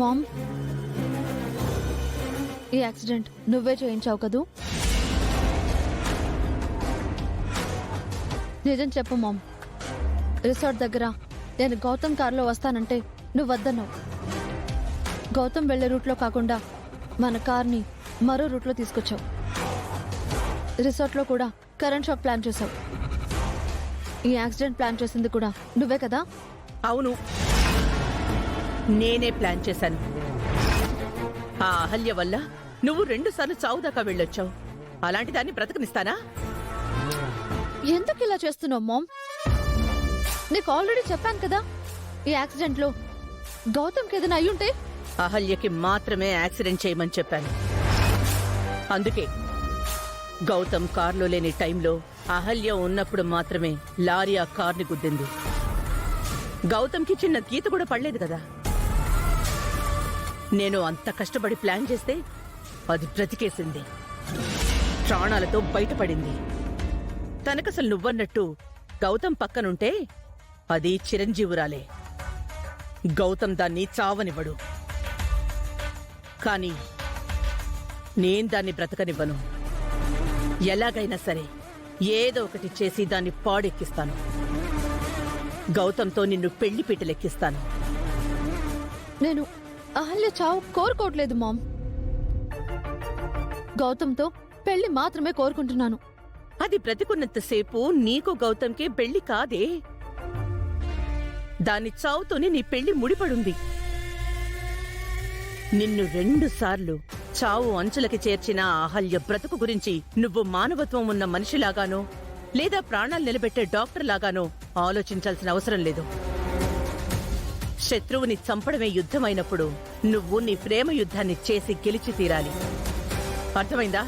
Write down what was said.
Ma'am, ఈ accident నువ్వే చేయించావు కదూ? నిజం చెప్పు మామ్. రిసార్ట్ దగ్గర నేను గౌతమ్ కారులో వస్తానంటే నువ్వు వద్దన్నావు. గౌతమ్ వెళ్లే రూట్లో కాకుండా మన కార్ని మరో రూట్లో తీసుకొచ్చావు. రిసార్ట్లో కూడా కరెంట్ షాక్ ప్లాన్ చేశావు. ఈ యాక్సిడెంట్ ప్లాన్ చేసింది కూడా నువ్వే కదా? అవును, నేనే ప్లాన్ చేశాను. ఆ అహల్య వల్ల నువ్వు 2 సార్లు చావు దాకా వెళ్ళొచ్చావు. అలాంటి దాన్ని బ్రతకనిస్తానా? ఎందుకు ఇలా చేస్తున్నావు మామ్? నీకు ఆల్రెడీ చెప్పాను కదా, ఈ యాక్సిడెంట్ లో గౌతమ్కి ఏదైనా అయ్యుంటే. అహల్యకి మాత్రమే యాక్సిడెంట్ చేయమని చెప్పాను. అందుకే గౌతమ్ కార్లో లేని టైంలో అహల్య ఉన్నప్పుడు మాత్రమే లారీ ఆ కార్ని గుద్దింది. గౌతమ్కి చిన్న గీత కూడా పడలేదు కదా. నేను అంత కష్టపడి ప్లాన్ చేస్తే అది బ్రతికేసింది, ప్రాణాలతో బయటపడింది. తనకసలు నువ్వన్నట్టు గౌతమ్ పక్కనుంటే అది చిరంజీవురాలే. గౌతమ్ దాన్ని చావనివ్వడు, కానీ నేను దాన్ని బ్రతకనివ్వను. ఎలాగైనా సరే ఏదో ఒకటి చేసి దాన్ని పాడెక్కిస్తాను. గౌతమ్తో నిన్ను పెళ్లి పీటలెక్కిస్తాను. నేను అహల్య చావు కోరుకోవట్లేదు మామ్. గౌతమ్తో పెళ్లి మాత్రమే కోరుకుంటున్నాను. అది బ్రతికున్నంతసేపు నీకు గౌతమ్కి పెళ్లి కాదే. దాని చావుతోనే నీ పెళ్లి ముడిపడుంది. నిన్ను 2 సార్లు చావు అంచులకి చేర్చిన అహల్య బ్రతుకు గురించి నువ్వు మానవత్వం ఉన్న మనిషిలాగానో లేదా ప్రాణాలు నిలబెట్టే డాక్టర్ లాగానో ఆలోచించాల్సిన అవసరం లేదు. శత్రువుని చంపడమే యుద్ధమైనప్పుడు నువ్వు నీ ప్రేమ యుద్ధాన్ని చేసి గెలిచి తీరాలి. అర్థమైందా?